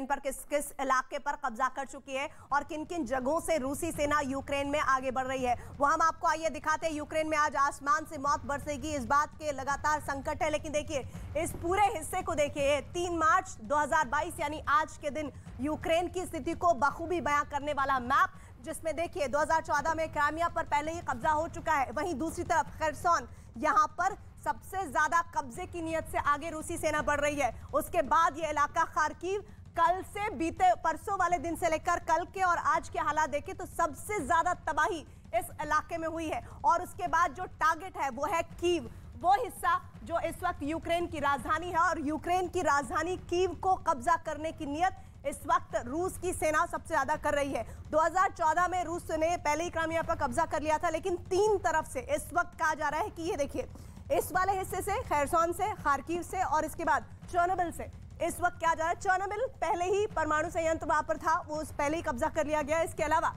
Ukraine पर किस किस इलाके पर कब्जा कर चुकी है और किन किन जगहों से रूसी सेना यूक्रेन में आगे बढ़ रही है, वो हम आपको आइए दिखाते हैं। यूक्रेन में आज आसमान से मौत बरसेगी, इस बात के लगातार संकट है। लेकिन देखिए इस पूरे हिस्से को देखिए, 3 मार्च 2022 यानी आज के दिन यूक्रेन की स्थिति को बखूबी बयां करने वाला मैप, जिसमें देखिए 2014 में क्राइमिया पर पहले ही कब्जा हो चुका है। वहीं दूसरी तरफ खरसोन, यहाँ पर सबसे ज्यादा कब्जे की नीयत से आगे रूसी सेना बढ़ रही है। उसके बाद ये इलाका खार्किव, कल से बीते परसों वाले दिन से लेकर कल के और आज के हालात देखें तो सबसे ज्यादा तबाही इस इलाके में हुई है। और उसके बाद जो टारगेट है वो है कीव, वो हिस्सा जो इस वक्त यूक्रेन की राजधानी है। और यूक्रेन की राजधानी कीव को कब्जा करने की नीयत इस वक्त रूस की सेना सबसे ज्यादा कर रही है। 2014 में रूस ने पहले ही क्राइमिया पर कब्जा कर लिया था, लेकिन 3 तरफ से इस वक्त कहा जा रहा है कि ये देखिए इस वाले हिस्से से, खैरसोन से, खार्किव से और इसके बाद चर्नोबिल से इस वक्त क्या जा रहा है। चर्नोबिल पहले ही परमाणु संयंत्र वहां पर था, वो पहले ही कब्जा कर लिया गया। इसके अलावा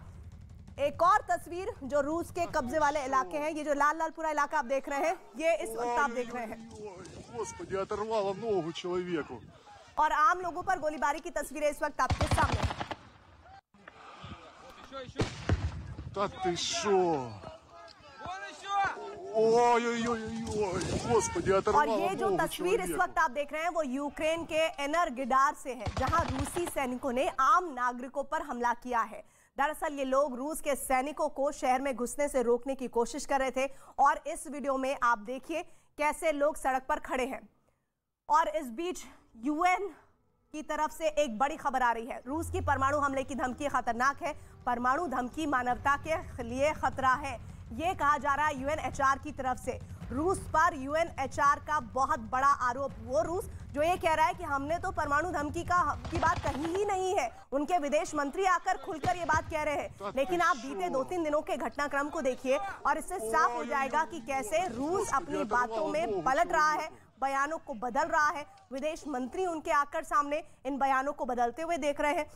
एक और तस्वीर जो रूस के कब्जे वाले इलाके हैं, ये जो लाल लाल पूरा इलाका आप देख रहे हैं, ये इस वक्त आप देख रहे हैं। और आम लोगों पर गोलीबारी की तस्वीरें इस वक्त आपके सामने हैं। और ये जो तस्वीर इस वक्त आप देख रहे हैं वो यूक्रेन के एनरगिडार से है, जहां रूसी सैनिकों ने आम नागरिकों पर हमला किया है। दरअसल ये लोग रूस के सैनिकों को शहर में घुसने से रोकने की कोशिश कर रहे थे। और इस वीडियो में आप देखिए कैसे लोग सड़क पर खड़े हैं। और इस बीच यूएन की तरफ से एक बड़ी खबर आ रही है, रूस की परमाणु हमले की धमकी खतरनाक है, परमाणु धमकी मानवता के लिए खतरा है, ये कहा जा रहा है यूएनएचआर की तरफ से। रूस पर यूएनएचआर का बहुत बड़ा आरोप, वो रूस जो ये कह रहा है कि हमने तो परमाणु धमकी की बात कही ही नहीं है। उनके विदेश मंत्री आकर खुलकर ये बात कह रहे हैं। लेकिन आप बीते 2-3 दिनों के घटनाक्रम को देखिए और इससे साफ हो जाएगा कि कैसे रूस अपनी बातों में पलट रहा है, बयानों को बदल रहा है। विदेश मंत्री उनके आकर सामने इन बयानों को बदलते हुए देख रहे हैं।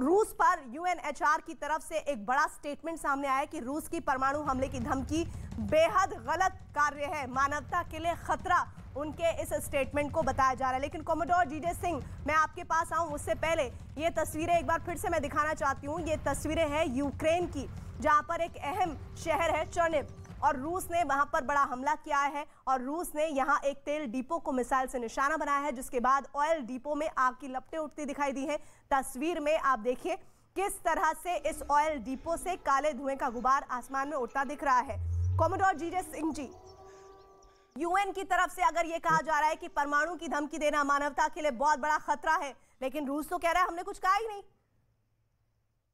रूस पर यूएनएचआर की तरफ से एक बड़ा स्टेटमेंट सामने आया कि रूस की परमाणु हमले की धमकी बेहद गलत कार्य है, मानवता के लिए खतरा, उनके इस स्टेटमेंट को बताया जा रहा है। लेकिन कॉमोडोर जीजे सिंह, मैं आपके पास आऊं उससे पहले ये तस्वीरें एक बार फिर से मैं दिखाना चाहती हूँ। ये तस्वीरें हैं यूक्रेन की, जहां पर एक अहम शहर है चर्निव, और रूस ने वहां पर बड़ा हमला किया है। और रूस ने यहां एक तेल डिपो को मिसाइल से निशाना बनाया है, जिसके बाद ऑयल डिपो में आग की लपटें उठती दिखाई दी हैं। तस्वीर में आप देखिए किस तरह से इस ऑयल डिपो से काले धुएं का गुबार आसमान में उड़ता दिख रहा है। कॉमोडोर जीजे सिंह जी, यूएन की तरफ से अगर ये कहा जा रहा है कि परमाणु की धमकी देना मानवता के लिए बहुत बड़ा खतरा है, लेकिन रूस तो कह रहा है हमने कुछ कहा ही नहीं।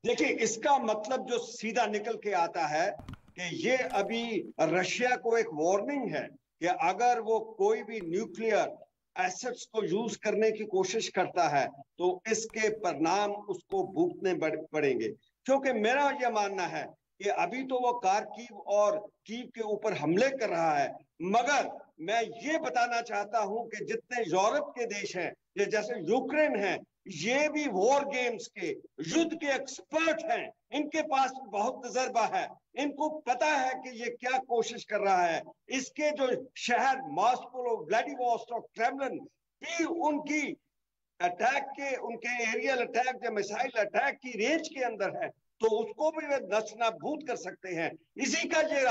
देखिए, इसका मतलब जो सीधा निकल के आता है कि ये अभी रशिया को एक वार्निंग है कि अगर वो कोई भी न्यूक्लियर एसेट्स को यूज करने की कोशिश करता है तो इसके परिणाम उसको भुगतने पड़ेंगे। क्योंकि मेरा यह मानना है कि अभी तो वो खार्किव और कीव के ऊपर हमले कर रहा है, मगर मैं ये बताना चाहता हूं कि जितने यूरोप के देश हैं, जैसे यूक्रेन है, ये भी वॉर गेम्स के युद्ध के एक्सपर्ट हैं, इनके पास बहुत तजर्बा है, इनको पता है कि ये क्या कोशिश कर रहा है। इसके जो शहर मॉस्को, व्लादिवोस्टोक, क्रेमलिन भी उनकी अटैक के, उनके एरियल अटैक या मिसाइल अटैक की रेंज के अंदर है, तो उसको भी वे नस्तानाबूद कर सकते हैं। इसी का ये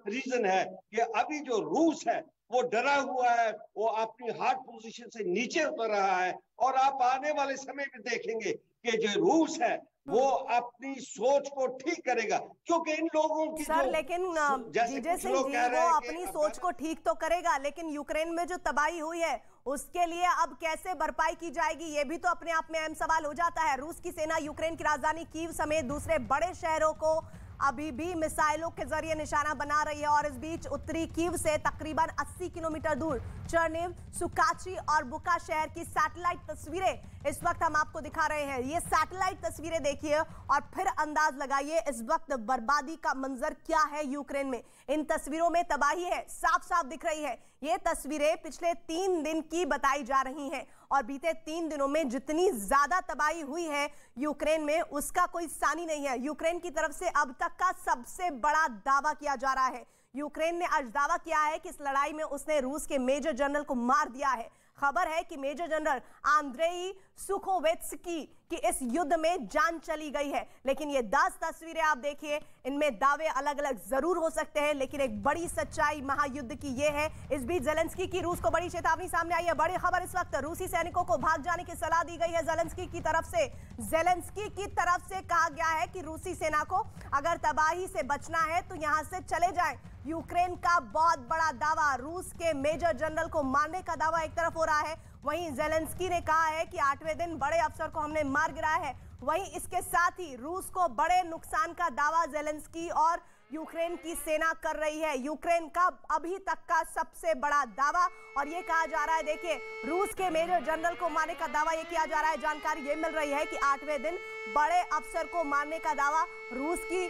रीजन है कि अभी जो रूस है वो डरा हुआ है, वो अपनी हार्ड पोजीशन से नीचे उतर रहा है। और आप आने वाले समय में देखेंगे कि जो रूस है वो अपनी सोच को ठीक करेगा, क्योंकि इन लोगों की सर, लेकिन जीजे सिंह जी, वो अपनी सोच को ठीक तो करेगा, लेकिन यूक्रेन में जो तबाही हुई है उसके लिए अब कैसे भरपाई की जाएगी, ये भी तो अपने आप में अहम सवाल हो जाता है। रूस की सेना यूक्रेन की राजधानी कीव समेत दूसरे बड़े शहरों को अभी भी मिसाइलों के जरिए निशाना बना रही है। और इस बीच उत्तरी कीव से तकरीबन 80 किलोमीटर दूर चर्निव, सुकाची और बुका शहर की सैटेलाइट तस्वीरें इस वक्त हम आपको दिखा रहे हैं। ये सैटेलाइट तस्वीरें देखिए और फिर अंदाज लगाइए इस वक्त बर्बादी का मंजर क्या है यूक्रेन में। इन तस्वीरों में तबाही है, साफ साफ दिख रही है। ये तस्वीरें पिछले 3 दिन की बताई जा रही हैं और बीते 3 दिनों में जितनी ज्यादा तबाही हुई है यूक्रेन में उसका कोई सानी नहीं है। यूक्रेन की तरफ से अब तक का सबसे बड़ा दावा किया जा रहा है। यूक्रेन ने आज दावा किया है कि इस लड़ाई में उसने रूस के मेजर जनरल को मार दिया है। खबर है कि मेजर जनरल आंद्रेई सुखोवेत्स्की की इस युद्ध में जान चली गई है। लेकिन ये 10 तस्वीरें आप देखिए, इनमें दावे अलग अलग जरूर हो सकते हैं, लेकिन एक बड़ी सच्चाई महायुद्ध की ये है। इस बीच जेलेंस्की की रूस को बड़ी चेतावनी सामने आई है। बड़ी खबर इस वक्त, रूसी सैनिकों को भाग जाने की सलाह दी गई है जेलेंस्की की तरफ से। जेलेंस्की की तरफ से कहा गया है कि रूसी सेना को अगर तबाही से बचना है तो यहां से चले जाएं। यूक्रेन का बहुत बड़ा दावा, रूस के मेजर जनरल को मारने का दावा एक तरफ हो रहा है, वहीं जेलेंस्की ने कहा है कि 8वें दिन बड़े अफसर को हमने मार गिराया है। वहीं इसके साथ ही रूस को बड़े नुकसान का दावा जेलेंस्की और यूक्रेन की सेना कर रही है। यूक्रेन का अभी तक का सबसे बड़ा दावा, और ये कहा जा रहा है, देखिए रूस के मेजर जनरल को मारने का दावा ये किया जा रहा है। जानकारी ये मिल रही है कि 8वें दिन बड़े अफसर को मारने का दावा रूस की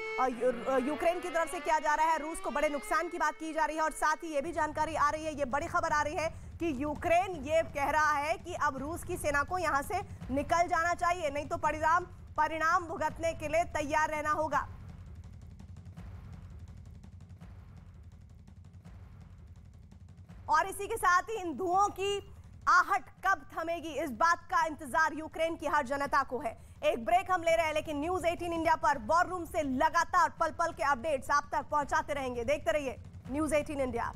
यूक्रेन की तरफ से किया जा रहा है। रूस को बड़े नुकसान की बात की जा रही है, और साथ ही ये भी जानकारी आ रही है, ये बड़ी खबर आ रही है कि यूक्रेन ये कह रहा है कि अब रूस की सेना को यहां से निकल जाना चाहिए, नहीं तो परिणाम भुगतने के लिए तैयार रहना होगा। और इसी के साथ ही इन धुओं की आहट कब थमेगी, इस बात का इंतजार यूक्रेन की हर जनता को है। एक ब्रेक हम ले रहे हैं, लेकिन न्यूज़ 18 इंडिया पर वॉर रूम से लगातार पल पल के अपडेट्स आप तक पहुंचाते रहेंगे। देखते रहिए न्यूज़ 18 इंडिया।